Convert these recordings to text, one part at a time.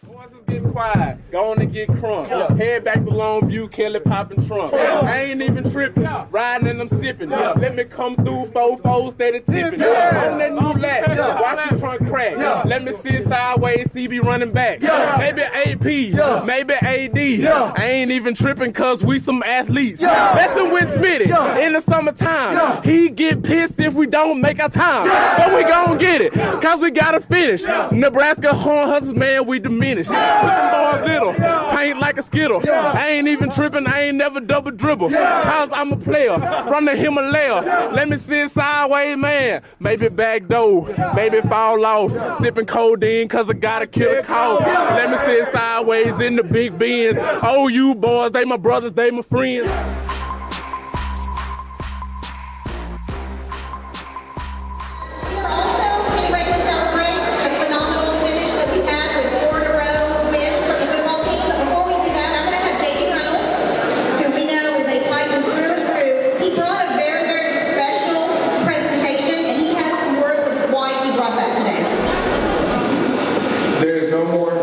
Boys is getting quiet. Go on and get crunk. Head back to Longview, Kelly popping trunk. I ain't even tripping. Riding and I'm sipping. Let me come through 4-4 steady tipping. On that new lap. Watch the trunk crack. Let me sit sideways, CB running back. Maybe AP, maybe AD. I ain't even tripping cause we some athletes. Messing with Smitty in the summertime. He get pissed if we don't make our time. But we gon' get it cause we gotta finish. Nebraska Horn Hustlers, man, we diminish. Put them boys little, paint like a skittle. I ain't even tripping, I ain't never double dribble. Cause I'm a player from the Himalaya. Let me sit sideways, man. Maybe back door, maybe fall off. Sipping codeine cause I gotta kill a cough. Let me sit sideways in the big Benz. Oh, you boys, they my brothers, they my friends.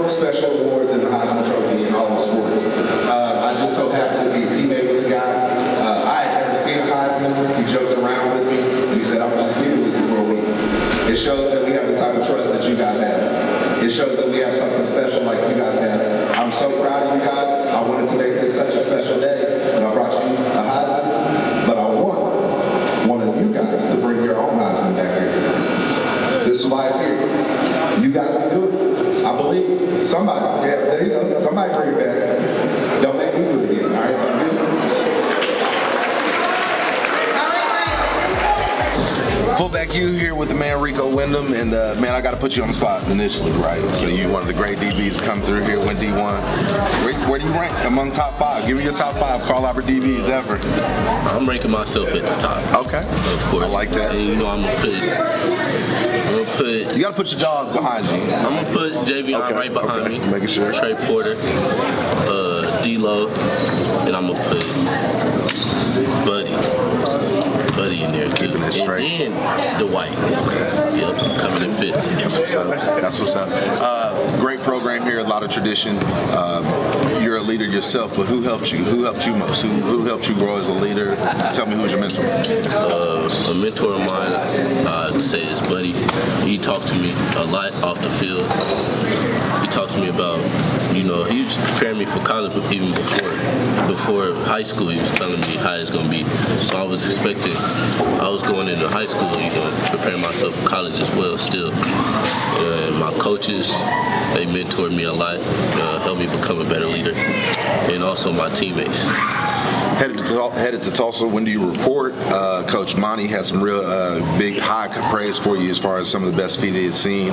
Special award than the Heisman Trophy in all of sports. I just so happen to be a teammate with the guy. I had never seen a Heisman. He joked around with me. He said, I'm just here with you for a week. It shows that we have the type of trust that you guys have. It shows that we have something special like you guys have. I'm so proud of you guys. I wanted to make this such a special day when I brought you a Heisman, but I want one of you guys to bring your own Heisman back here. This is why it's here. You guys can do it. I believe. Somebody, yeah, there you go. Somebody bring it back. Don't make me do it again. All right, so good. Fullback, you here with the man Rico Windham, and man, I got to put you on the spot initially, right? So you one of the great DBs come through here, went D1. Where do you rank among top 5? Give me your top 5 Carl Albert DBs ever. I'm ranking myself at the top. Okay. Of course. I like that. And you know I'm gonna put. You gotta put your dogs behind you. I'm gonna put Jayveon right behind me. Making sure. Trey Porter, D-Lo, and I'm gonna put Buddy in there too. And then Dwight. Yep, coming in fifth. That's what's up. That's what's up. Great program here, a lot of tradition. You're a leader yourself, but who helped you? Who helped you most? Who helped you grow as a leader? Tell me who's your mentor. A mentor of mine, I'd say, is Buddy. He talked to me a lot off the field. He talked to me about, you know, he was preparing me for college, but even before high school, he was telling me how it's going to be. So I was expecting, I was going into high school, you know, preparing myself for college as well still. And my coaches, they mentored me a lot, helped me become a better leader, and also my teammates. Headed to Tulsa, when do you report? Coach Monty has some real big, high praise for you as far as some of the best feet he has seen.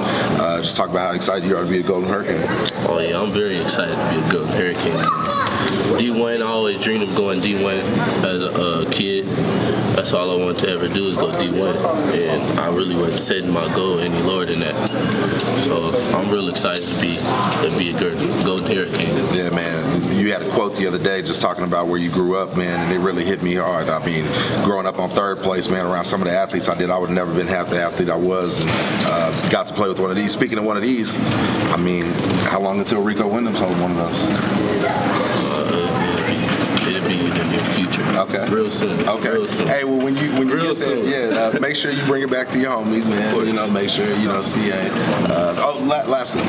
Just talk about how excited you are to be a Golden Hurricane. Oh yeah, I'm very excited to be a Golden Hurricane. D1, I always dreamed of going D1 as a kid. That's all I wanted to ever do is go D1, and I really wasn't setting my goal any lower than that. So I'm real excited to be a Golden Hurricane. Yeah, man. You had a quote the other day just talking about where you grew up, man, and it really hit me hard. I mean, growing up on third place, man, around some of the athletes I did, I would have never been half the athlete I was, and got to play with one of these. Speaking of one of these, I mean, how long until Rico Windham's holding one of those? It'll be in the near future. Okay. Real soon. Okay. Real soon. Hey, well, when you Real get that, make sure you bring it back to your homies, man. You know, make sure, you know, CA. Lastly,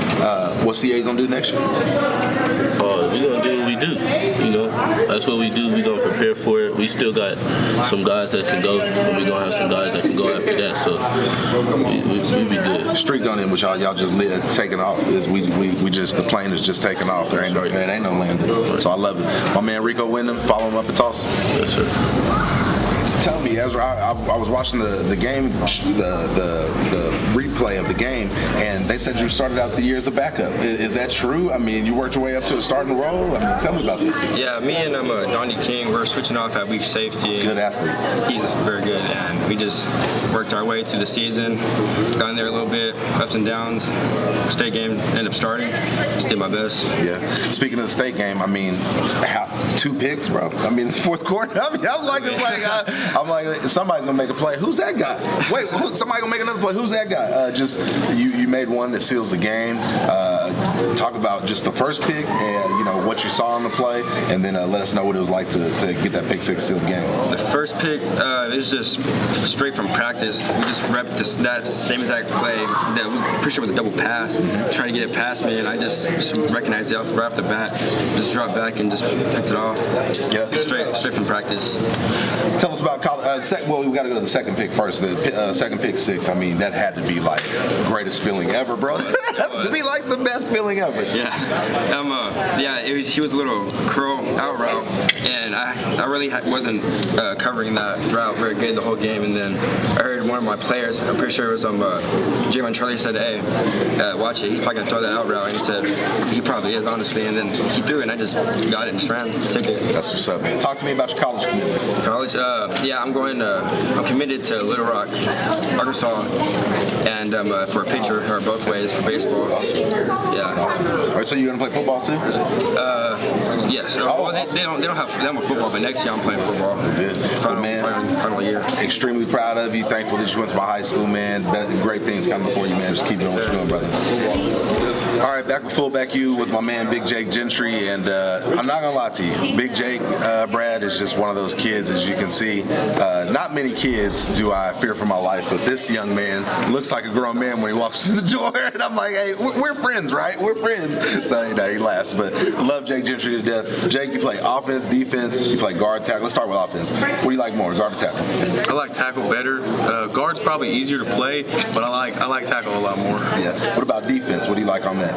what CA gonna do next year? We gonna do what we do. You know, that's what we do. We gonna prepare for it. We still got some guys that can go, and we gonna have some guys that can go after that. So we be good. The streak on in with y'all just taking off. We just the plane is just taking off. There ain't no landing. So I love it. My man Rico Windham, follow him up at Tulsa. Yes, sir. Tell me, Ezra, I was watching the game, the replay of the game, and they said you started out the year as a backup. Is that true? I mean, you worked your way up to a starting role? I mean, tell me about this. Yeah, me and Donnie King, we're switching off at week safety. Good athlete. He's very good, and we just worked our way through the season, got in there a little bit, ups and downs. State game, ended up starting, just did my best. Yeah. Speaking of the state game, I mean, 2 picks, bro. I mean, the fourth quarter. I mean, I'm like, it's like I'm like, somebody's gonna make a play. Who's that guy? Wait, somebody gonna make another play. Who's that guy? Just you made one that seals the game. Talk about just the first pick and what you saw on the play, and then let us know what it was like to get that pick six to seal the game. The first pick, it was just straight from practice. We just repped that same exact play. That was pretty sure with a double pass, trying to get it past me, and I just recognized it right off the bat. Just dropped back and just picked it off. Yeah, straight from practice. Tell us about college. Well, we got to go to the second pick first. The second pick six. I mean, that had to be like the greatest feeling ever, bro. That has to be like the best feeling ever. Yeah. He was a little curl out route, and I really wasn't covering that route very good the whole game. And then I heard one of my players, I'm pretty sure it was Jayveon Traylor, said, "Hey, watch it. He's probably gonna throw that out route." And he said, "He probably is, honestly." And then he threw it, and I just got it and just ran. Took it. That's what's up, man. Talk to me about your college commitment. College, I'm committed to Little Rock, Arkansas, and for a pitcher or both ways for baseball. Awesome. Yeah. That's awesome. All right, so you're gonna play football too? Yes. Well, they don't have football, but next year I'm playing football. Good. Final year. Extremely proud of you. Thankful that you went to my high school, man. Great things coming before you, man. Just keep doing what you're doing, brother. All right, back with fullback you with my man Big Jake Gentry, and I'm not gonna lie to you, Big Jake, Brad is just one of those kids, as you can see. Not many kids do I fear for my life, but this young man looks like a grown man when he walks through the door, and I'm like, hey, we're friends, right? We're friends. So he laughs, but love Jake Gentry to death. Jake, you play offense, defense, you play guard, tackle. Let's start with offense. What do you like more, guard or tackle? I like tackle better. Guard's probably easier to play, but I like tackle a lot more. Yeah. What about defense? What do you like on that? I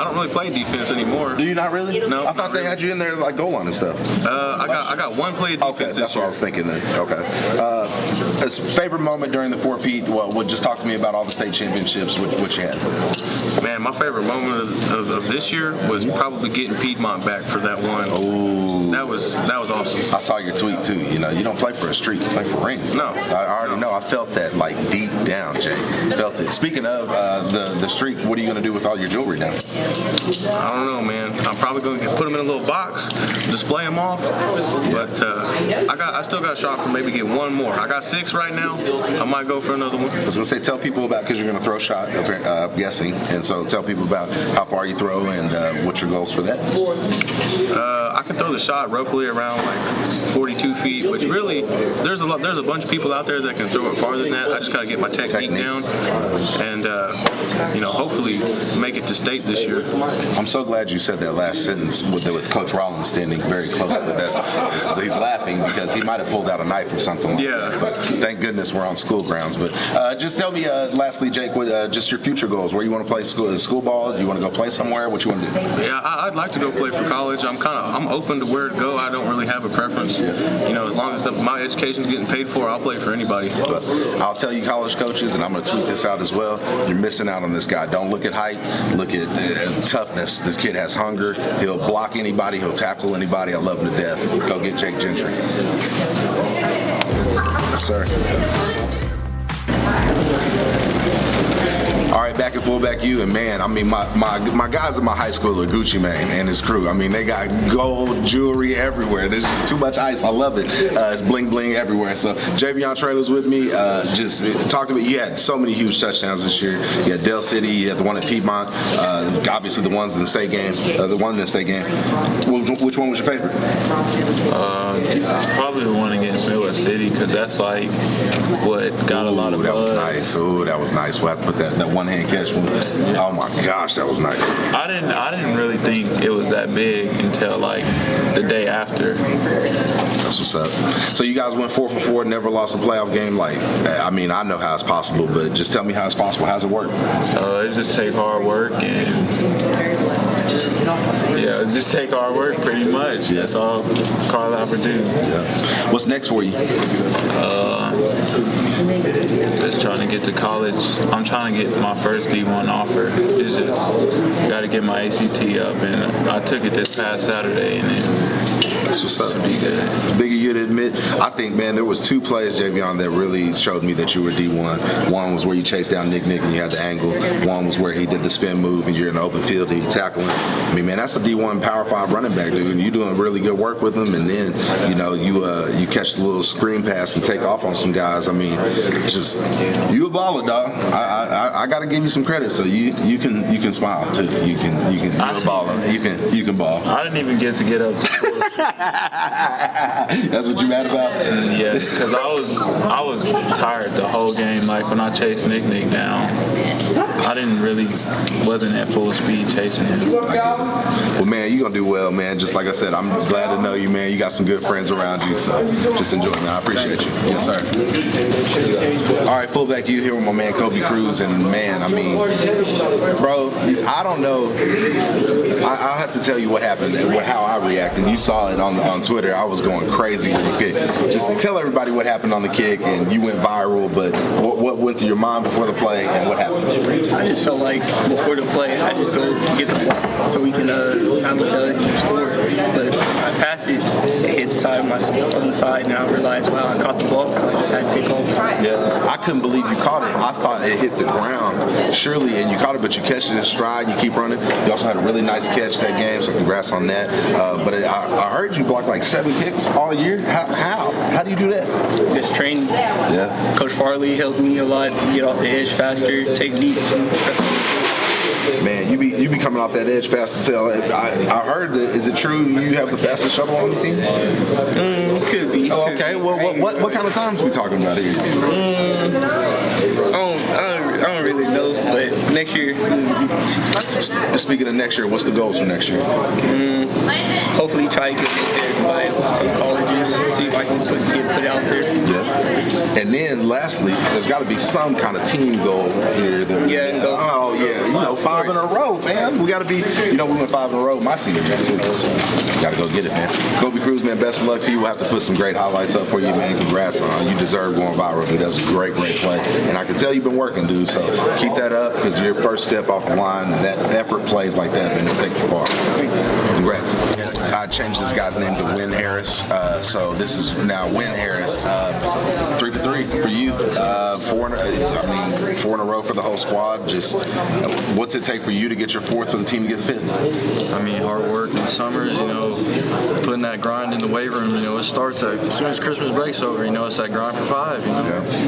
don't really play defense anymore. Do you not really? No. I thought they had you in there like goal line and stuff. I got one play of defense. Okay, that's what I was thinking then. Okay. His favorite moment during the four-peat, just talk to me about all the state championships, what you had. Man, my favorite moment of this year was probably getting Piedmont back for that one. Ooh. That was awesome. I saw your tweet too. You don't play for a streak, you play for rings. No. I already know. I felt that like deep down, Jay. Felt it. Speaking of the streak, what are you going to do with all your jewelry now? I don't know, man. I'm probably going to put them in a little box, display them off. But I still got a shot for maybe get one more. I got 6 right now. I might go for another one. I was going to say, tell people about, because you're going to throw a shot, I'm guessing. And so tell people about how far you throw and what's your goals for that. I can throw the shot roughly around like 42 feet, which really, there's a bunch of people out there that can throw it farther than that. I just got to get my technique down and, hopefully make it to state this year. I'm so glad you said that last sentence with Coach Rollins standing very close to that. He's laughing because he might have pulled out a knife or something like that. But thank goodness we're on school grounds. But just tell me, lastly, Jake, just your future goals. Where you want to play school ball? Do you want to go play somewhere? What you want to do? Yeah, I'd like to go play for college. I'm open to where to go. I don't really have a preference. As long as my education's getting paid for, I'll play for anybody. But I'll tell you, college coaches, and I'm going to tweet this out as well, you're missing out on this guy. Don't look at height. Look at toughness. This kid has hunger. He'll block anybody. He'll tackle anybody. I love him to death. Go get Jake Gentry. Yes, sir. All right, back at fullback you, and man, I mean, my guys at my high school are Gucci Mane and his crew. I mean, they got gold jewelry everywhere. There's just too much ice. I love it. It's bling bling everywhere. So Jayveon Traylor's with me. Just talk to me. You had so many huge touchdowns this year. You had Dell City. You had the one at Piedmont. Obviously the ones in the state game. The one in the state game. Which one was your favorite? Probably the one against Miller City, because that's like what got a lot of buzz. That was nice. Ooh, that was nice. We'll have to put that one-hand catch one. Oh my gosh, that was nice. I didn't really think it was that big until like the day after. That's what's up. So you guys went 4 for 4, never lost a playoff game. Like, I mean, I know how it's possible, but just tell me how it's possible. How's it work? It just take hard work and just take hard work pretty much. That's all Carl ever do. Yeah. What's next for you? Just trying to get to college. I'm trying to get my first D1 offer. It's just got to get my ACT up, and I took it this past Saturday, and that's what's up. Should be good. Biggie, you you to admit, I think, man, there was 2 plays, Javion, that really showed me that you were D1. One was where you chased down Nick and you had the angle. One was where he did the spin move and you're in the open field and you tackle him. I mean, man, that's a D1 Power 5 running back, dude, and you're doing really good work with him. And then, you know, you catch the little screen pass and take off on some guys. I mean, just you a baller, dog. I got to give you some credit. So you can smile too. You can a baller. You can ball. I didn't even get up to That's what you mad about? Yeah, because I was tired the whole game. Like when I chased Nick down, I wasn't at full speed chasing him. Well, man, you gonna do well, man. Just like I said, I'm glad to know you, man. You got some good friends around you, so just enjoy, man. I appreciate you. Yes, sir. All right, fullback, you here with my man Cobe Crews, and man, I mean, bro, I don't know. I'll have to tell you what happened and how I reacted. You saw it on Twitter. I was going crazy with the kick. Just tell everybody what happened on the kick, and you went viral. But what went through your mind before the play, and what happened? I just felt like before the play, I just go get the ball so we can not let the other team score. But I passed it hit the side on the side, and I realized, wow, I caught the ball, so I just had to take off. Yeah, I couldn't believe you caught it. I thought it hit the ground, surely, and you caught it, but you catch it in stride, and you keep running. You also had a really nice catch that game, so congrats on that. But I heard you block like 7 kicks all year. How do you do that? Just training. Yeah. Coach Farley helped me a lot to get off the edge faster, take leaps, and press on the tools. Man, you be coming off that edge fast as hell. I heard that. Is it true you have the fastest shuttle on the team? Could be. Oh, okay. Well, what kind of times we talking about here? I don't really know, but next year. Speaking of next year, what's the goals for next year? Hopefully try to get there by some colleges, see if I can get put out there. Yeah. And then lastly, there's got to be some kind of team goal here. Oh yeah, 5 in a row, fam. We got to be. We went 5 in a row my senior year too. So got to go get it, man. Cobe Crews, man. Best of luck to you. We'll have to put some great highlights up for you, man. Congrats on you deserve going viral, dude. That was a great play, and I can tell you've been working, dude. So keep that up because your first step off the line and that effort plays like that, man, it'll take you far. Congrats. I changed this guy's name to Win Harris, so this is now Win Harris. 3 for 3 for you. 4 in a row for the whole squad. Just what's it take for you to get your 4th for the team to get fit? I mean, hard work in the summers, putting that grind in the weight room, it starts as soon as Christmas break's over, it's that grind for 5,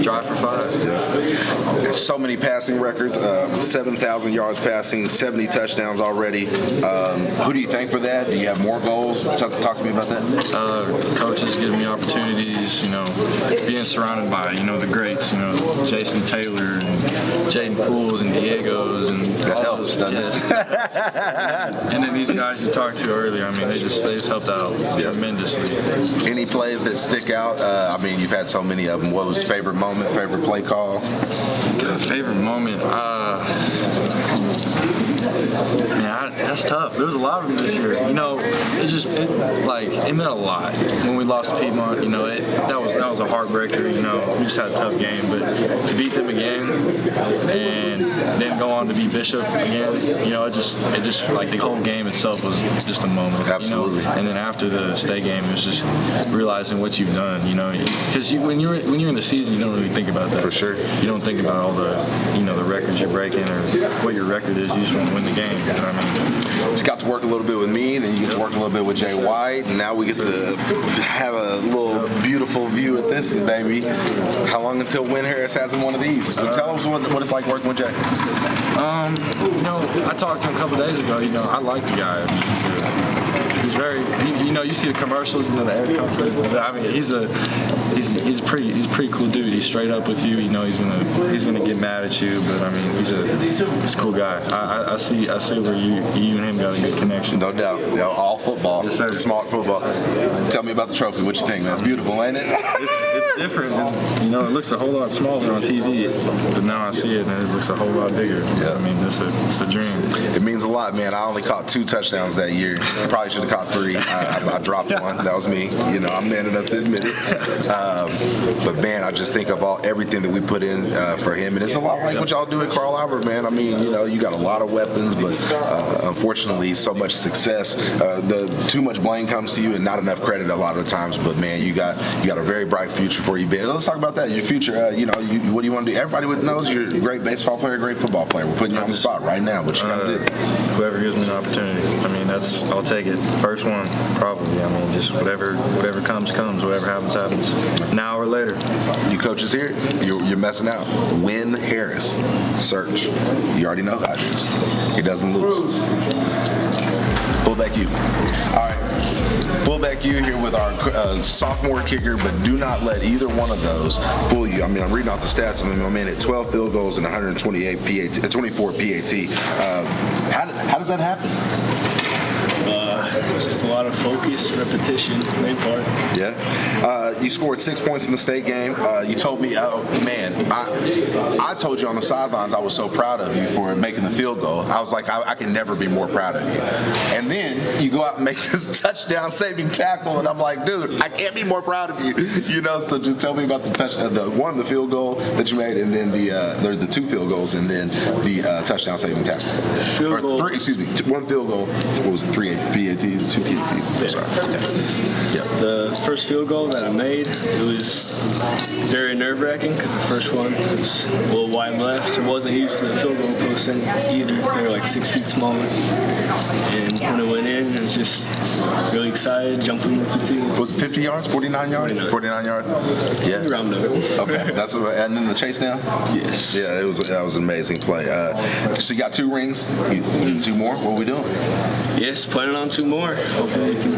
drive for 5. Yeah. So many passing records, 7,000 yards passing, 70 touchdowns already. Who do you thank for that? Do you have more goals? Talk to me about that. Coaches giving me opportunities, being surrounded by, the greats, Jason Taylor and Jaden Pools and Diego's and that helps, doesn't it? And then these guys you talked to earlier, they just helped out tremendously. Any plays that stick out? You've had so many of them. What was your favorite moment, favorite play call? Favorite moment? Man, that's tough. There was a lot of them this year. It meant a lot when we lost Piedmont. That was a heartbreaker. We just had a tough game, but to beat them again and then go on to beat Bishop again, it just like the whole game itself was just a moment. Absolutely. And then after the state game, it was just realizing what you've done. Because when you're in the season, you don't really think about that. For sure. You don't think about all the the records you're breaking or what your record is. You just want to win the game. You know what I mean? Just got to work a little bit with me, and then you get to work a little bit with Jay White, and now we get to have a little beautiful view at this, baby. How long until Win Harris has one of these? Tell us what it's like working with Jay. I talked to him a couple days ago. I like the guy. He's very. You see the commercials, the air comfort. He's a pretty cool dude. He's straight up with you. He's gonna get mad at you, but he's a cool guy. I see where you and him got a good connection. No doubt. All football. Yes, sir. Smart football. Tell me about the trophy. What you think, man? It's beautiful, ain't it? It's different. It looks a whole lot smaller on TV, but now I see it and it looks a whole lot bigger. Yeah. It's a dream. It means a lot, man. I only caught 2 touchdowns that year. Probably should have caught 3. I dropped one. That was me. I'm man enough to admit it. But man, I just think of everything that we put in for him, and it's a lot like what y'all do at Carl Albert, man. You got a lot of weapons, but unfortunately, so much success. Too much blame comes to you and not enough credit a lot of the times. But man, you got a very bright future for you, Ben. Let's talk about that. Your future. What do you want to do? Everybody knows you're a great baseball player, great football player. We're putting you on the spot right now. What you gonna do? Whoever gives me an opportunity. I mean, I'll take it. First one, probably. I mean, just whatever comes. Whatever happens. Now or later. You coaches here, you're messing out. Win Harris. Search. You already know how it is. He doesn't lose. Fullback you. All right. Fullback you here with our sophomore kicker, but do not let either one of those fool you. I mean, I'm reading off the stats. I mean, my man at 12 field goals and 24 PAT. How does that happen? Just a lot of focus, repetition, main part. Yeah. You scored 6 points in the state game. You told me, oh, man, I told you on the sidelines I was so proud of you for making the field goal. I was like, I can never be more proud of you. And then you go out and make this touchdown-saving tackle, and I'm like, dude, I can't be more proud of you. So just tell me about the touchdown, the field goal that you made, and then the 2 field goals, and then the touchdown-saving tackle. One field goal. What was it, 3 PATs, 2 PATs? I'm sorry. Yeah. The first field goal that I made, it was very nerve-wracking because the first one was a little wide left. I wasn't used to the field goal post either. They were like 6 feet smaller. And when it went in, I was just really excited, jumping with the team. Was it 50 yards, 49 yards? 49 yards? Yeah. Around there. Okay. And then the chase down? Yes. Yeah, that was an amazing play. So you got 2 rings. You need 2 more? What are we doing? Yes, planning on 2 more. Hopefully we can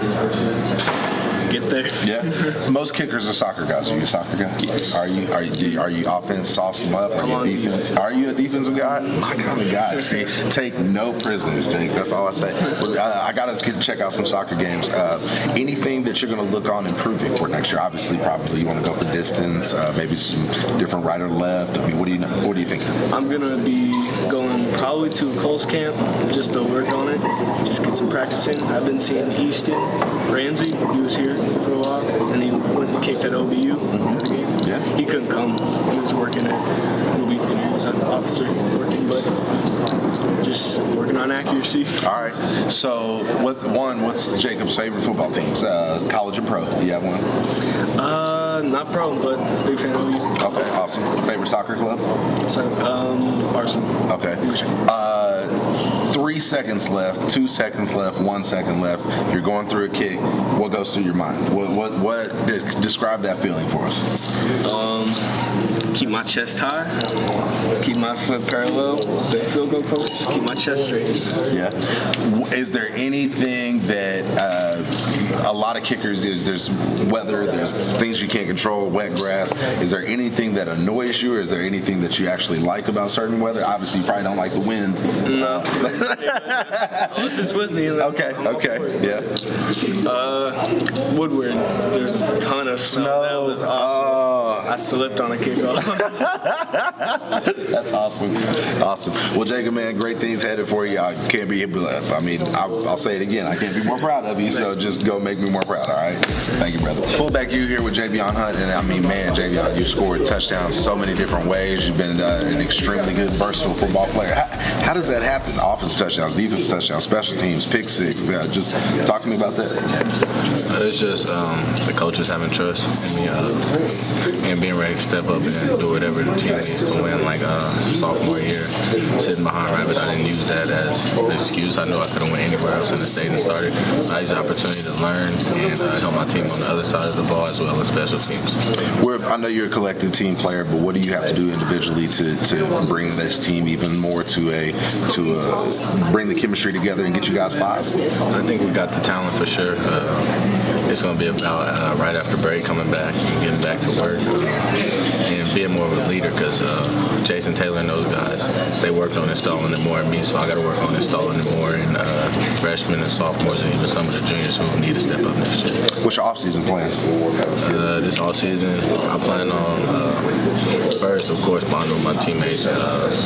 get there. Yeah. Most kickers are soccer guys. Are you a soccer guy? Yes. Are you offense, sauce them up? Are you defense? Are you a defensive guy? My kind of guy. See, take no prisoners, Jake. That's all I say. I got to check out some soccer games. Anything that you're going to look on improving for next year? Obviously, probably you want to go for distance, maybe some different right or left. I mean, what do you think? I'm going to be going probably to a Coles camp just to work on it, just get some practice in. I've been seeing Easton Ramsey. He was here for a while, and he went and kicked at OBU. Mm-hmm. Yeah. He couldn't come. He was working at movie theater. He was an officer working, but just working on accuracy. All right. So, what's Jacob's favorite football teams? College and pro? Do you have one? Not pro, but big fan of you. Okay, awesome. Favorite soccer club? So, Arsenal. Okay. 3 seconds left, 2 seconds left, 1 second left. You're going through a kick. What goes through your mind? What describe that feeling for us? Keep my chest high, keep my foot parallel, the field goal post, keep my chest straight. Yeah. Is there anything that a lot of kickers there's weather, there's things you can't control, wet grass. Is there anything that annoys you, or is there anything that you actually like about certain weather? Obviously, you probably don't like the wind. No. Unless it's with me. Okay, yeah. Woodward, there's a ton of snow. I slipped on a kickoff. That's awesome. Well, Jacob, man, great things headed for you. I can't be, I mean, I'll say it again. I can't be more proud of you, so just go make me more proud, all right? Thank you, brother. Fullback you here with Javion Hunt, and I mean, man, Javion, you scored touchdowns so many different ways. You've been an extremely good, versatile football player. How does that happen? Offensive touchdowns, defensive touchdowns, special teams, pick six. Just talk to me about that. It's just the coaches having trust in me and being ready to step up and do whatever the team needs to win. Like sophomore year, sitting behind Rabbit, I didn't use that as an excuse. I knew I couldn't win anywhere else in the state and started. I used the opportunity to learn and help my team on the other side of the ball as well as special teams. I know you're a collective team player, but what do you have to do individually to bring this team even more to bring the chemistry together and get you guys 5? I think we got the talent for sure. It's going to be about right after break coming back and getting back to work and being more of a leader because Jason Taylor and those guys, they worked on installing it more in me, so I got to work on installing it more in freshmen and sophomores and even some of the juniors who need to step up next year. What's your off-season plans? This off-season, I plan on first, of course, bonding with my teammates,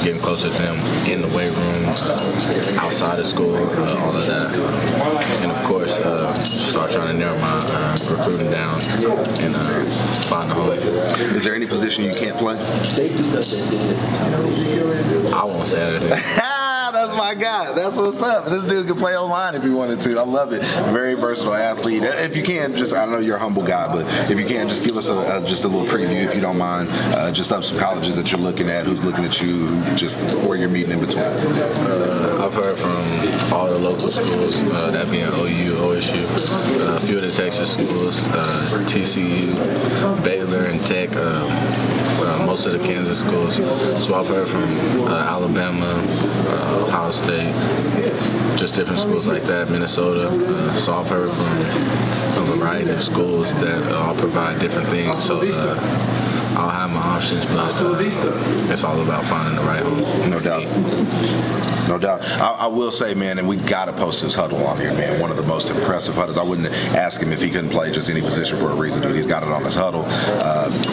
getting closer to them in the weight room, outside of school, all of that. And of course, start trying to narrow my recruiting down and find a home. Is there any position you can't play? I won't say anything. That's my guy. That's what's up. This dude can play online if he wanted to. I love it. Very versatile athlete. If you can, I know you're a humble guy, but if you can, just give us just a little preview, if you don't mind, just of some colleges that you're looking at, who's looking at you, just where you're meeting in between. I've heard from all the local schools, that being OU, OSU, a few of the Texas schools, TCU, Baylor, and Tech. Most of the Kansas schools. So I've heard from Alabama, Ohio State, just different schools like that, Minnesota. So I've heard from a variety of schools that all provide different things. So I'll have my options, but it's all about finding the right home. No doubt. No doubt. I will say, man, and we got to post this huddle on here, man. One of the most impressive huddles. I wouldn't ask him if he couldn't play just any position for a reason, dude. He's got it on this huddle.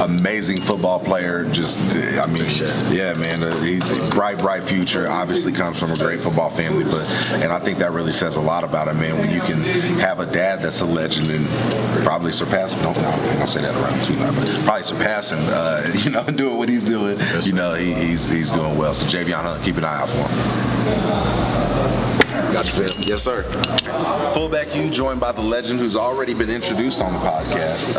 Amazing football player. Just, I mean, yeah, man. He's a bright future. Obviously comes from a great football family, and I think that really says a lot about him, man. When you can have a dad that's a legend and probably surpass him. No, I don't say that around too loud, but probably surpass him. Doing what he's doing. He's doing well. So Javion Hunt, keep an eye out for him. Got you, Phil. Yes, sir. Fullback U, joined by the legend who's already been introduced on the podcast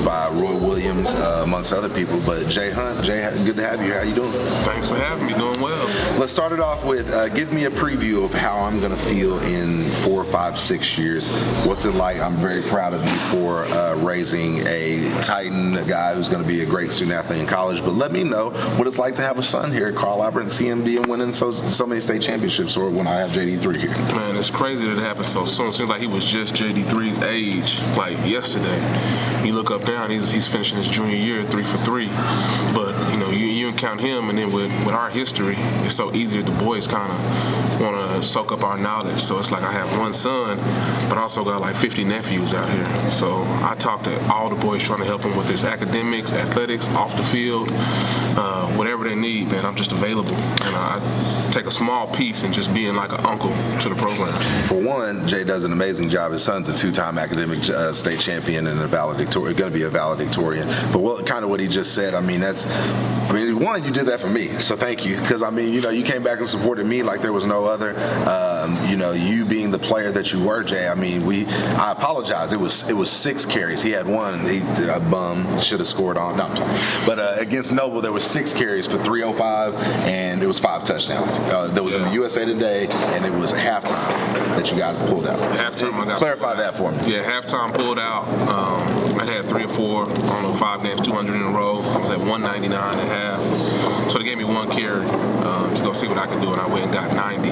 by Roy Williams, amongst other people. But Jay Hunt, good to have you. How you doing? Thanks for having me. Doing well. Let's start it off with give me a preview of how I'm going to feel in 4, 5, 6 years. What's it like? I'm very proud of you for raising a Titan, a guy who's going to be a great student athlete in college. But let me know what it's like to have a son here at Carl Albert and CMB and winning so many state championships, or when I have JD3 here. Man, it's crazy that it happened so soon. It seems like he was just JD3's age, like yesterday. You look up down, he's finishing his junior year 3 for 3. But you count him, and then with our history, it's so easy that the boys kind of want to soak up our knowledge. So it's like I have one son, but I also got like 50 nephews out here. So I talk to all the boys trying to help them with their academics, athletics, off the field, whatever they need, man. I'm just available. And I take a small piece and just being like an uncle to the program. For one, Jay does an amazing job. His son's a 2-time academic state champion and going to be a valedictorian. But what he just said, one, you did that for me, so thank you. Because, you came back and supported me like there was no other. You being the player that you were, Jay, I apologize. It was 6 carries. He had one. He a bum. Should have scored on. No, I'm sorry. But against Noble, there was 6 carries for 305, and it was 5 touchdowns. That was in the USA Today, and it was halftime that you got pulled out. Halftime, I got clarify that for me. Yeah, halftime pulled out. I had 3 or 4, 5 games, 200 in a row. I was at 199 at half. So they gave me 1 carry to go see what I could do, and I went and got 90.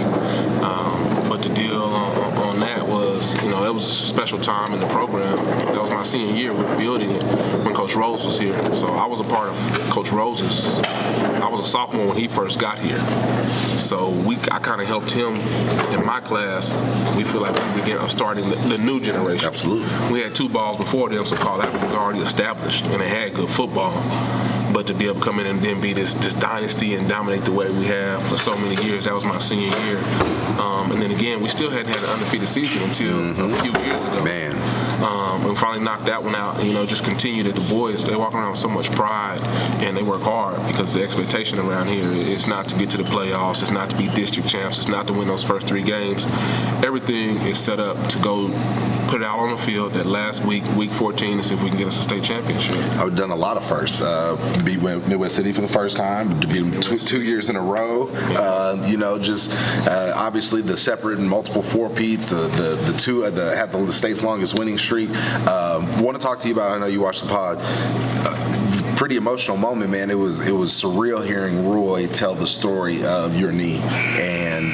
But the deal on that was, it was a special time in the program. That was my senior year. We were building it when Coach Rose was here. So I was a part of Coach Rose's. I was a sophomore when he first got here. So I kind of helped him in my class. We feel like we began starting the new generation. Absolutely. We had 2 balls before them, so Carl Albert was already established, and they had good football. But to be able to come in and then be this dynasty and dominate the way we have for so many years, that was my senior year. And then again, we still hadn't had an undefeated season until a few years ago. Man. And finally knocked that one out. And, just continue that the boys, they walk around with so much pride and they work hard, because the expectation around here is not to get to the playoffs, it's not to be district champs, it's not to win those first 3 games. Everything is set up to go put it out on the field that last week 14, and see if we can get us a state championship. I've done a lot of firsts. Beat Midwest City for the first time, to beat them 2 years in a row. Obviously the separate and multiple 4-peats, the 2 that had the state's longest winning streak. Want to talk to you about, I know you watched the pod, pretty emotional moment, man. It was surreal hearing Roy tell the story of your knee, and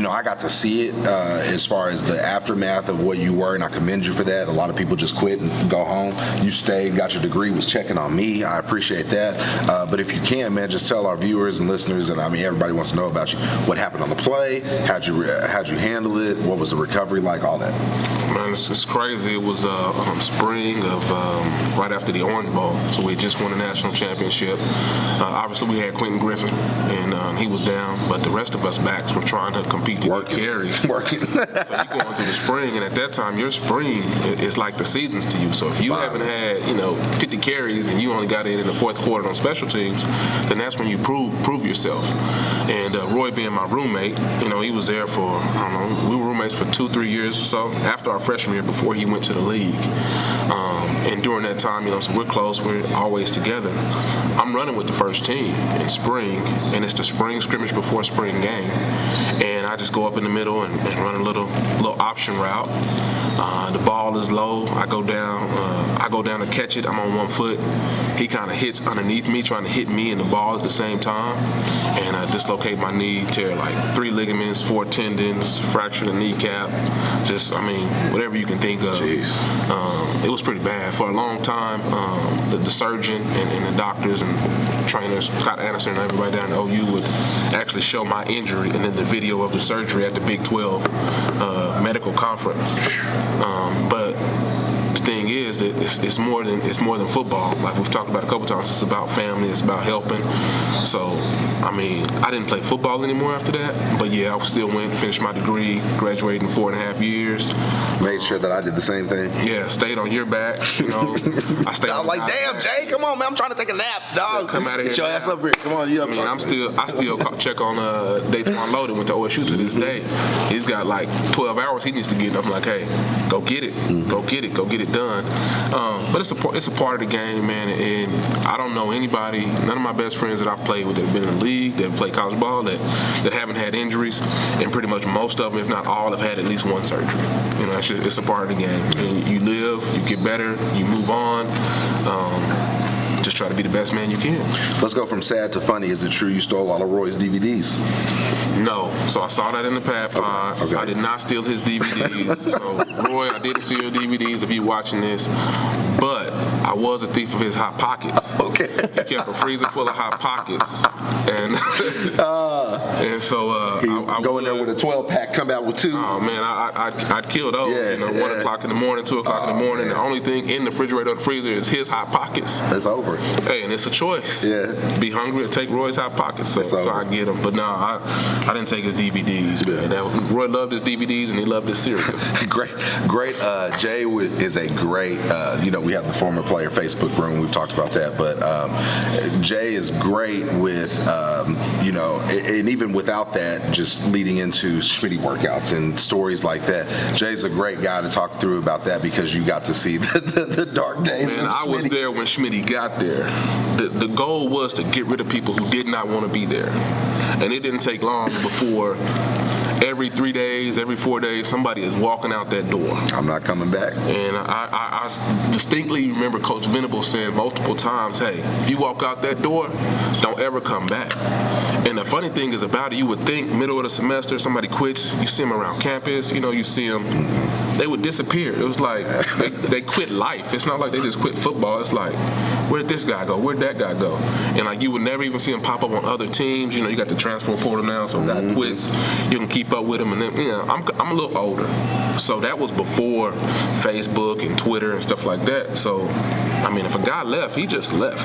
I got to see it as far as the aftermath of what you were, and I commend you for that. A lot of people just quit and go home. You stayed, got your degree, was checking on me. I appreciate that. But if you can, man, just tell our viewers and listeners, and everybody wants to know about you, what happened on the play, how'd you handle it, what was the recovery like, all that. Man, it's crazy. It was spring of right after the Orange Bowl, so we had just won a national championship. Obviously, we had Quentin Griffin, and he was down, but the rest of us backs were trying to compete to get carries. Working. So you go into the spring, and at that time, your spring is like the seasons to you. So if you haven't had 50 carries and you only got in the fourth quarter on special teams, then that's when you prove yourself. And Roy being my roommate, he was there for, I don't know, we were roommates for 2-3 years or so after our freshman year before he went to the league. And during that time, so we're close, we're always together. I'm running with the first team in spring, and it's the spring scrimmage before spring game. And I just go up in the middle and run a little option route. The ball is low. I go down to catch it. I'm on 1 foot. He kind of hits underneath me, trying to hit me and the ball at the same time. And I dislocate my knee, tear like 3 ligaments, 4 tendons, fracture the kneecap. Whatever you can think of. It was pretty bad. For a long time, the surgeon and the doctors and trainers, Scott Anderson and everybody down at OU would actually show my injury and then the video of the surgery at the Big 12 medical conference. But the thing is that it's more than football. Like we've talked about a couple times, it's about family, it's about helping. So, I didn't play football anymore after that, but yeah, I still went, finished my degree, graduated in 4.5 years. Made sure that I did the same thing. Yeah, stayed on your back, I stayed I was like, damn, Jay, come on, man, I'm trying to take a nap, dog. Come out of here. Get your ass up here. Come on, I still check on Dayton Loaded, went to OSU to this day. He's got like 12 hours he needs to get. I'm like, hey, go get it. Go get it done. But it's a part of the game, man, and I don't know anybody, none of my best friends that I've played with that have been in the league, that have played college ball, that haven't had injuries, and pretty much most of them, if not all, have had at least one surgery. It's a part of the game. And you live, you get better, you move on. Just try to be the best man you can. Let's go from sad to funny. Is it true you stole all of Roy's DVDs? No. So I saw that in the Pad Pod. Okay. I did not steal his DVDs. So, Roy, I didn't steal your DVDs if you're watching this. But I was a thief of his Hot Pockets. Okay. He kept a freezer full of Hot Pockets. And so I go in there with a 12-pack, come out with 2. Oh, man, I'd kill those. 1 o'clock in the morning, 2 o'clock in the morning. Man. The only thing in the refrigerator or the freezer is his Hot Pockets. That's over. Hey, and it's a choice. Yeah. Be hungry or take Roy's Hot Pockets. So I get them. But no, I didn't take his DVDs. Man. Roy loved his DVDs and he loved his cereal. Great. Jay is a great, we have the former player Facebook room. We've talked about that. But Jay is great with, and even without that, just leading into Schmitty workouts and stories like that. Jay's a great guy to talk through about that because you got to see the dark days. Man, I was there when Schmitty got there. The goal was to get rid of people who did not want to be there. And it didn't take long before every 3 days, every 4 days, somebody is walking out that door. I'm not coming back. And I distinctly remember Coach Venables saying multiple times, hey, if you walk out that door, don't ever come back. And the funny thing is about it, you would think middle of the semester, somebody quits, you see them around campus, you see them, they would disappear. It was like they quit life. It's not like they just quit football. It's like, where'd this guy go? Where'd that guy go? And like you would never even see them pop up on other teams. You got the transfer portal now, so a guy quits, you can keep up with him. And then, I'm a little older. So that was before Facebook and Twitter and stuff like that. So, if a guy left, he just left.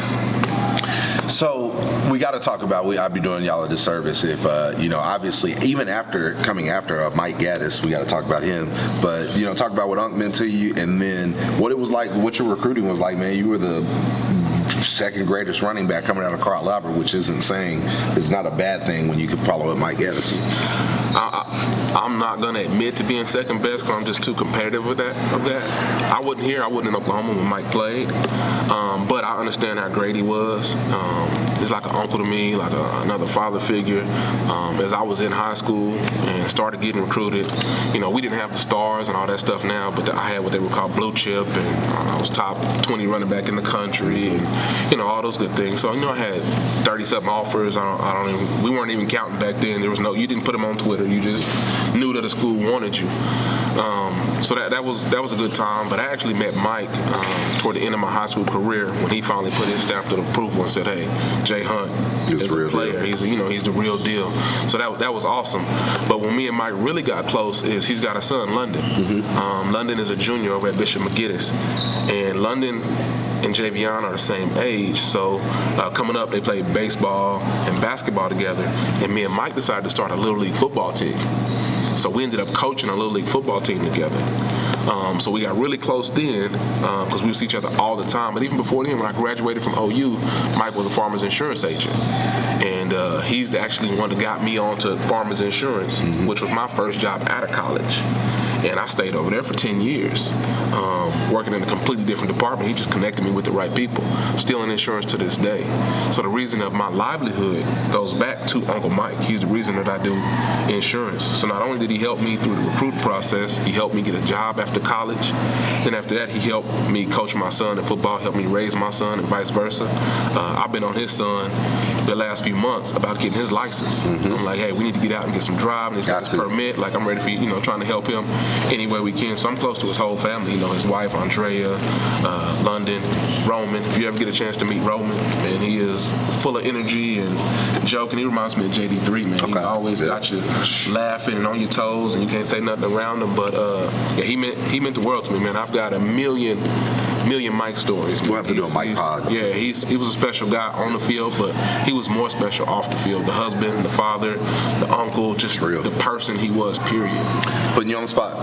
So we got to talk about, I'd be doing y'all a disservice if, obviously, even after coming after Mike Gaddis, we got to talk about him. But, talk about what Unc meant to you and then what it was like, what your recruiting was like, man. You were the second greatest running back coming out of Carl Albert, which isn't saying it's not a bad thing when you can follow up Mike Gaddis. I'm not going to admit to being second best because I'm just too competitive with that. I wasn't here. I wasn't in Oklahoma when Mike played. But I understand how great he was. He's like an uncle to me, like another father figure. As I was in high school and started getting recruited, we didn't have the stars and all that stuff now, but I had what they would call blue chip, and I was top 20 running back in the country, and all those good things. So I had 30-something offers. We weren't even counting back then. There was you didn't put them on Twitter. You just knew that the school wanted you. So that was a good time. But I actually met Mike toward the end of my high school career when he finally put his stamp of approval and said, "Hey, Jay Hunt is a player. He's the real deal." So that was awesome. But when me and Mike really got close is he's got a son, London. London is a junior over at Bishop McGinnis, and London and Javion are the same age. So coming up, they played baseball and basketball together. And me and Mike decided to start a Little League football team. So we ended up coaching a Little League football team together. So we got really close then because we would see each other all the time. But even before then, when I graduated from OU, Mike was a farmer's insurance agent. And he's actually one that got me onto farmer's insurance, which was my first job out of college. And I stayed over there for 10 years, working in a completely different department. He just connected me with the right people, still in insurance to this day. So the reason of my livelihood goes back to Uncle Mike. He's the reason that I do insurance. So not only did he help me through the recruiting process, he helped me get a job after college. Then after that, he helped me coach my son in football, helped me raise my son, and vice versa. I've been on his son the last few months about getting his license. I'm like, hey, we need to get out and get some driving. He's got his permit. Like, I'm ready for you, trying to help him any way we can. So I'm close to his whole family. His wife, Andrea, London, Roman. If you ever get a chance to meet Roman, man, he is full of energy and joking. He reminds me of JD3, man. He's always got you laughing and on your toes, and you can't say nothing around him. But yeah, he meant the world to me, man. I've got a million Mike stories. We'll have to do a Mike pod. Yeah, he was a special guy on the field, but he was more special off the field. The husband, the father, the uncle, just the person he was, period. Putting you on the spot.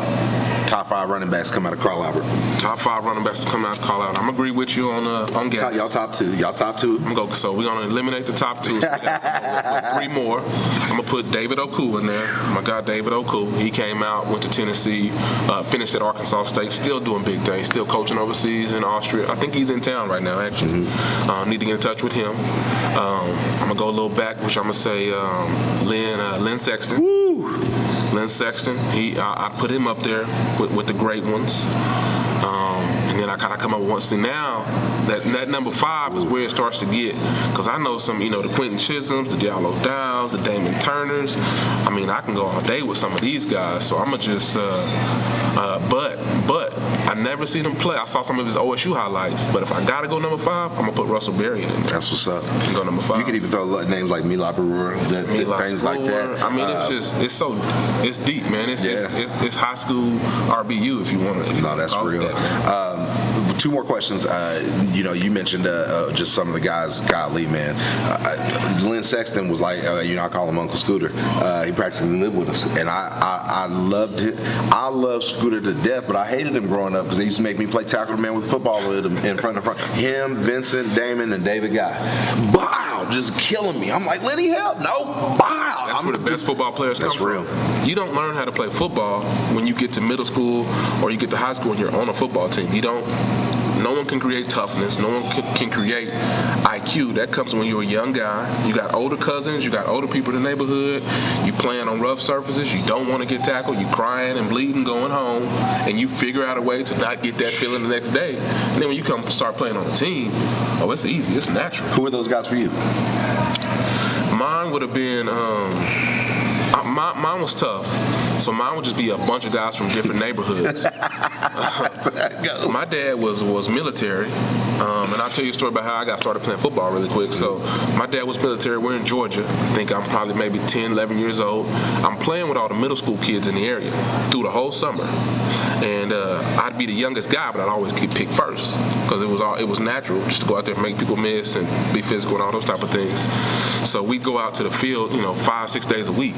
Top 5 running backs come out of Carl Albert. Top 5 running backs to come out of Carl Albert. I'm gonna agree with you on guys. Y'all top 2. Y'all top 2. I'm gonna go. So we're gonna eliminate the top 2. So we got 3 more. I'm gonna put David Oku in there. My guy David Oku. He came out, went to Tennessee, finished at Arkansas State, still doing big things, still coaching overseas in Austria. I think he's in town right now, actually. Need to get in touch with him. I'm gonna go a little back, which I'm gonna say Lynn Sexton. Woo! Lynn Sexton. I put him up there with the great ones. And then I kind of come up with one. See, now that number 5 is where it starts to get, because I know some, the Quentin Chisholms, the Diallo Dowds, the Damon Turners. I mean, I can go all day with some of these guys. So I'm gonna just, but I never seen him play. I saw some of his OSU highlights. But if I gotta go number 5, I'm gonna put Russell Berry in there. That's what's up. And go number 5. You could even throw names like Milot Brewer, things like that. I mean, it's deep, man. It's high school RBU if you want to. No, that's real. 2 more questions. You mentioned just some of the guys, golly, man. Lynn Sexton was like, I call him Uncle Scooter. He practically lived with us, and I loved it. I loved Scooter to death, but I hated him growing up because they used to make me play tackle man with football with him in front. Him, Vincent, Damon, and David Guy. Wow, just killing me. I'm like, Lenny, help! No, wow. That's where the best football players come from. You don't learn how to play football when you get to middle school or you get to high school and you're on a football team. No one can create toughness. No one can create IQ. That comes when you're a young guy. You got older cousins. You got older people in the neighborhood. You playing on rough surfaces. You don't want to get tackled. You crying and bleeding going home. And you figure out a way to not get that feeling the next day. And then when you come start playing on a team, it's easy. It's natural. Who are those guys for you? Mine would have been... Mine was tough. So mine would just be a bunch of guys from different neighborhoods. My dad was military. And I'll tell you a story about how I got started playing football really quick. So my dad was military. We're in Georgia. I think I'm probably maybe 10, 11 years old. I'm playing with all the middle school kids in the area through the whole summer. And I'd be the youngest guy, but I'd always get picked first because it was natural just to go out there and make people miss and be physical and all those type of things. So we'd go out to the field, 5-6 days a week.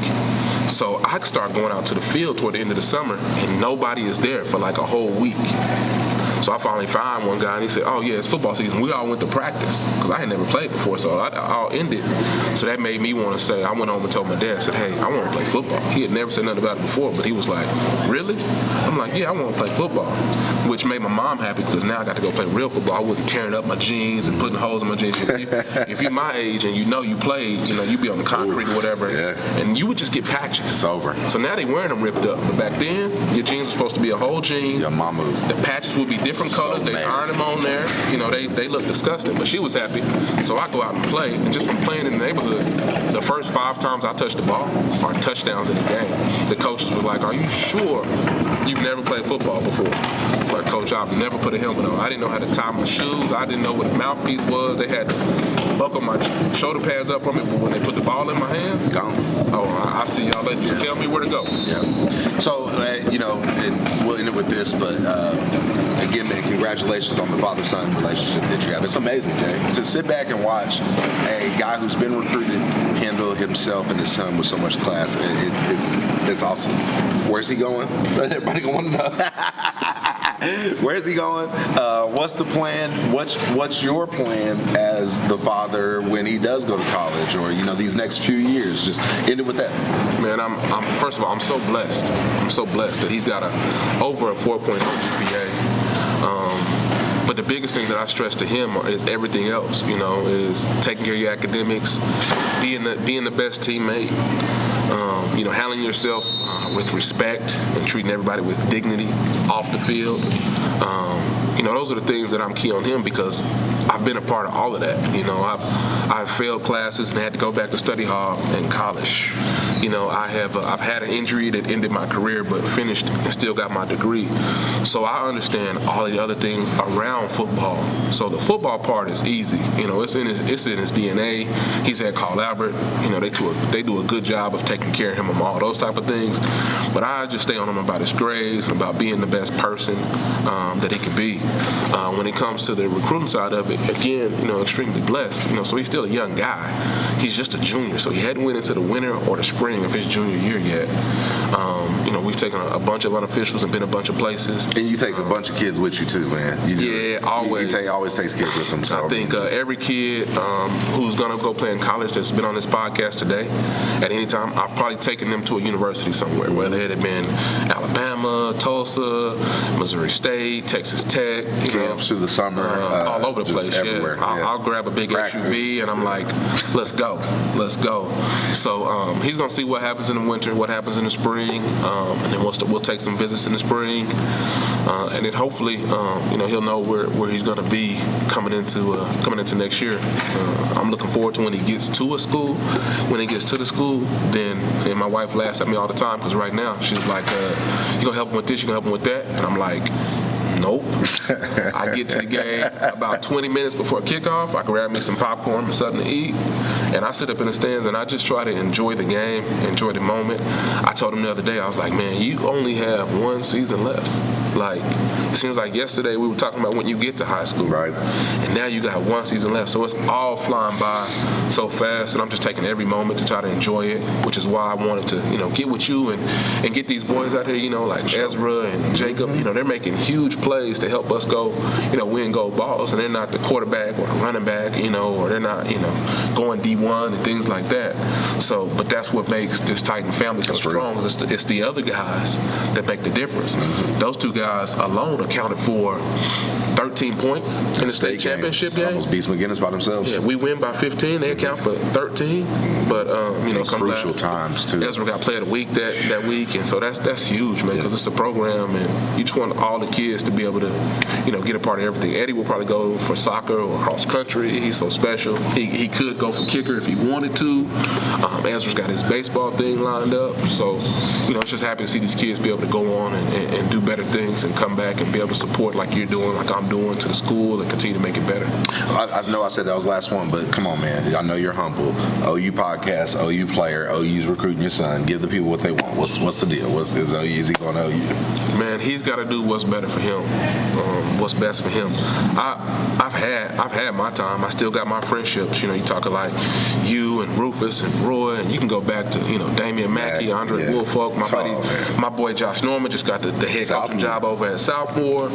So I started going out to the field toward the end of the summer, and nobody is there for like a whole week. So I finally found one guy, and he said, oh, yeah, it's football season. We all went to practice, because I had never played before, so I all ended. So that made me want to say, I went home and told my dad, I said, hey, I want to play football. He had never said nothing about it before, but he was like, really? I'm like, yeah, I want to play football, which made my mom happy, because now I got to go play real football. I wasn't tearing up my jeans and putting holes in my jeans. If you're my age and you played, you'd be on the concrete or whatever, and you would just get patches. It's over. So now they wearing them ripped up, but back then, your jeans were supposed to be a whole jean. Your mama's. The patches would be different colors. They iron them on there. They look disgusting, but she was happy. So I go out and play, and just from playing in the neighborhood, the first 5 times I touched the ball are touchdowns in the game. The coaches were like, are you sure you've never played football before? Like, Coach, I've never put a helmet on. I didn't know how to tie my shoes. I didn't know what a mouthpiece was. They had to buckle my shoulder pads up for me, but when they put the ball in my hands, gone. Oh, I'll see y'all later. Just tell me where to go. Yeah. So, and we'll end it with this, but again, man, congratulations on the father-son relationship that you have. It's amazing, Jay, to sit back and watch a guy who's been recruited handle himself and his son with so much class. It's awesome. Where's he going? Everybody want to know. Where's he going? What's the plan? What's your plan as the father when he does go to college, or these next few years? Just end it with that. Man, I'm first of all, I'm so blessed. I'm so blessed that he's got over a 4.0 GPA. But the biggest thing that I stress to him is everything else. Is taking care of your academics, being the best teammate. Handling yourself with respect and treating everybody with dignity off the field. Those are the things that I'm key on him because I've been a part of all of that. I've failed classes and had to go back to study hall in college. I've had an injury that ended my career, but finished and still got my degree. So I understand all the other things around football. So the football part is easy. It's in his DNA. He's at Carl Albert. They do a good job of taking care of him and all those type of things. But I just stay on him about his grades and about being the best person that he can be. When it comes to the recruiting side of it, again, extremely blessed. So he's still a young guy. He's just a junior, so he hadn't went into the winter or the spring of his junior year yet. We've taken a bunch of unofficials and been a bunch of places. And you take a bunch of kids with you too, man. Always. Always takes kids with them. So I think every kid who's gonna go play in college that's been on this podcast today, at any time, I've probably taken them to a university somewhere, whether it had been Alabama, Tulsa, Missouri State, Texas Tech. Camps through the summer, all over the place. Everywhere. Yeah. I'll grab a big Practice. SUV and I'm like, let's go. So he's gonna see what happens in the winter, what happens in the spring, and then we'll take some visits in the spring, and then hopefully, he'll know where he's gonna be coming into next year. I'm looking forward to when he gets to a school. When he gets to the school, and my wife laughs at me all the time because right now she's like, you gonna help him with this, you gonna help him with that, and I'm like, nope. I get to the game about 20 minutes before kickoff. I grab me some popcorn and something to eat, and I sit up in the stands and I just try to enjoy the game, enjoy the moment. I told him the other day, I was like, man, you only have one season left. Like, it seems like yesterday we were talking about when you get to high school. Right. And now you got one season left. So it's all flying by so fast, and I'm just taking every moment to try to enjoy it, which is why I wanted to, get with you and get these boys out here, like Ezra and Jacob. They're making huge plays to help us go, win gold balls, and they're not the quarterback or the running back, or they're not, going D1 and things like that. So, but that's what makes this Titan family so strong. It's the other guys that make the difference. Those two guys alone accounted for 13 points in the state championship game. Almost beats McGinnis by themselves. Yeah, we win by 15. They account for 13. But some crucial times too. Ezra got Player of the Week that week, and so that's huge, man, because it's a program, and you just want all the kids to be able to, get a part of everything. Eddy will probably go for soccer or cross country. He's so special. He could go for kicker if he wanted to. Ezra's got his baseball thing lined up, so it's just happy to see these kids be able to go on and do better things and come back and be able to support like you're doing, like I'm doing, to the school and continue to make it better. I know I said that was the last one, but come on, man. I know you're humble. OU podcast, OU player, OU's recruiting your son. Give the people what they want. What's the deal? Is he going to OU? Man, he's got to do what's better for him. What's best for him. I've had my time. I still got my friendships. You talking like you and Rufus and Roy, and you can go back to Damian Mackey, Andre Woolfolk, my boy Josh Norman just got the head coaching job over at Southmore.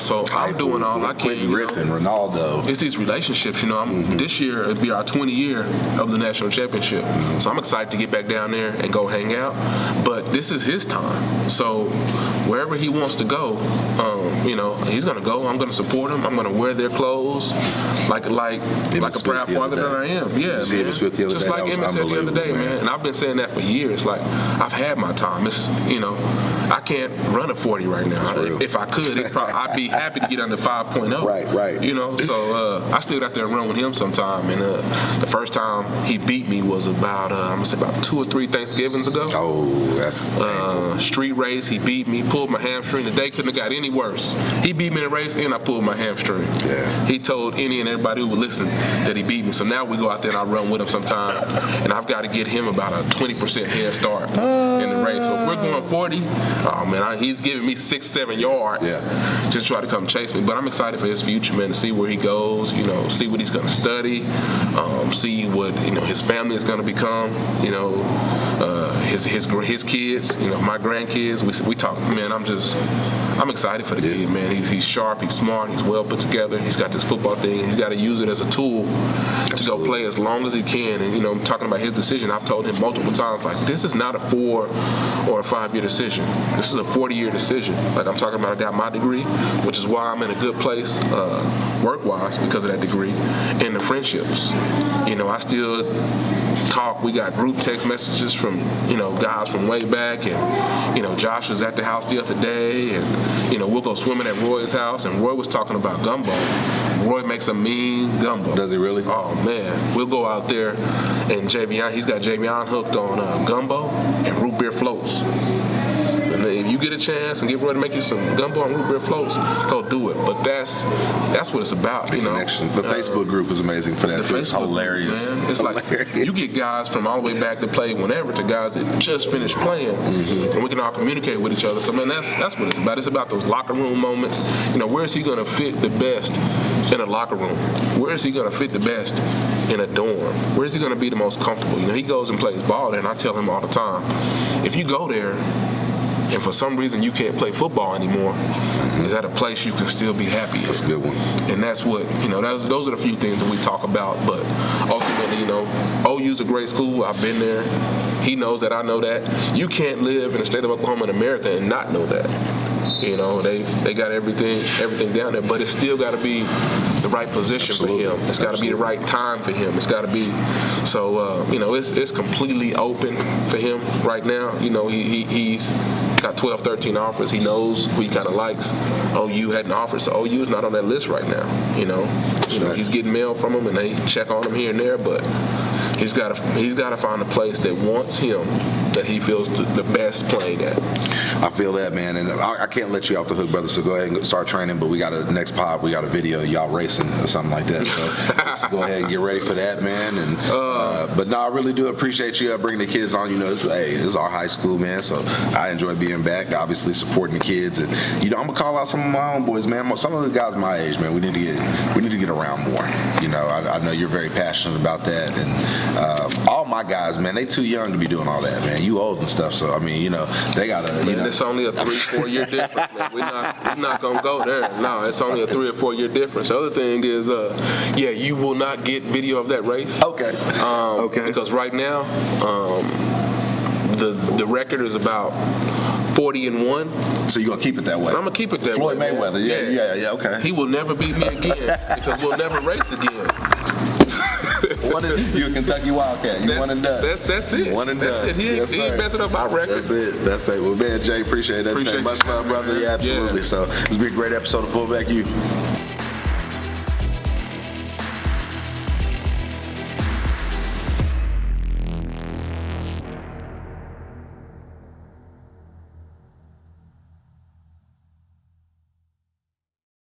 So I'm doing all I can. Griffin, Ronaldo. It's these relationships. This year it'll be our 20th year of the national championship. So I'm excited to get back down there and go hang out. But this is his time. So wherever he wants to go, he's gonna go. I'm gonna support him. I'm gonna wear their clothes like a proud father that I am. Yeah, man. Just like Emmett said the other day, man. And I've been saying that for years. Like, I've had my time. It's I can't run a 40 right now. If I could, I'd be happy to get under 5.0. Right. You know, so I still got there and run with him sometime. And the first time he beat me was about, I'm going to say about 2 or 3 Thanksgivings ago. Oh, that's street race, he beat me, pulled my hamstring. The day couldn't have got any worse. He beat me in a race and I pulled my hamstring. Yeah. He told any and everybody who would listen that he beat me. So now we go out there and I run with him sometime. And I've got to get him about a 20% head start in the race. So if we're going 40, oh man, he's giving me 6-7 yards. Just try to come chase me. But I'm excited for his future, man, to see where he goes, you know, see what he's going to study, see what, you know, his family is going to become, you know, his kids, you know, my grandkids. We talk, man, I'm excited for the kid, man. He's sharp, he's smart, he's well put together. He's got this football thing. He's got to use it as a tool to go play as long as he can. And, you know, I'm talking about his decision. I've told him multiple times, like, this is not a 4 or a 5-year decision. This is a 40-year decision. Like I'm talking about, I got my degree, which is why I'm in a good place work-wise because of that degree, and the friendships. You know, I still talk. We got group text messages from, you know, guys from way back, and, you know, Josh was at the house the other day, and, you know, we'll go swimming at Roy's house, and Roy was talking about gumbo. Roy makes a mean gumbo. Does he really? Oh, man. We'll go out there, and he's got Javion hooked on gumbo and root beer floats. And if you get a chance and get Roy to make you some gumbo and root beer floats, go do it. But that's what it's about, you know. Connection. The Facebook group is amazing for that. It's hilarious. Man. It's hilarious. Like you get guys from all the way back to play whenever to guys that just finished playing, and we can all communicate with each other. So, man, that's what it's about. It's about those locker room moments. You know, where is he going to fit the best in a locker room? Where is he going to fit the best in a dorm? Where is he going to be the most comfortable? You know, he goes and plays ball there, and I tell him all the time, if you go there and for some reason you can't play football anymore, is that a place you can still be happy in? That's a good one. And that's what, you know, those are the few things that we talk about. But ultimately, you know, OU's a great school. I've been there. He knows that. I know that. You can't live in the state of Oklahoma in America and not know that. You know, they got everything down there, but it's still got to be the right position for him. It's got to be the right time for him. It's got to be so. You know, it's completely open for him right now. You know, he's got 12, 13 offers. He knows who he kind of likes. OU had an offer, so OU is not on that list right now. You know, he's getting mail from him, and they check on him here and there, but he's got to find a place that wants him, that he feels the best playing at. I feel that, man, and I can't let you off the hook, brother. So go ahead and start training. But we got next pod. We got a video of y'all racing or something like that. So just go ahead and get ready for that, man. And but no, I really do appreciate you bringing the kids on. You know, this is our high school, man. So I enjoy being back. Obviously supporting the kids, and you know, I'm gonna call out some of my own boys, man. Some of the guys my age, man. We need to get around more. You know, I know you're very passionate about that, and all my guys, man, they too young to be doing all that, man. You old and stuff, so I mean, you know, they gotta. It's only a 3-4 year difference, man. We're not gonna go there. No, it's only a 3 or 4 year difference. The other thing is, you will not get video of that race. Okay. Okay. Because right now, the record is about 40-1. So you're gonna keep it that way? I'm gonna keep it that Floyd way. Floyd Mayweather, yeah, okay. He will never beat me again because we'll never race again. You're a Kentucky Wildcat. You one and done. That's it. One and that's done. It. He ain't messing up my record. That's it. Well, man, Jay, appreciate that. Appreciate much love, brother. Yeah, absolutely. Yeah. So this will be a great episode of Fullback U.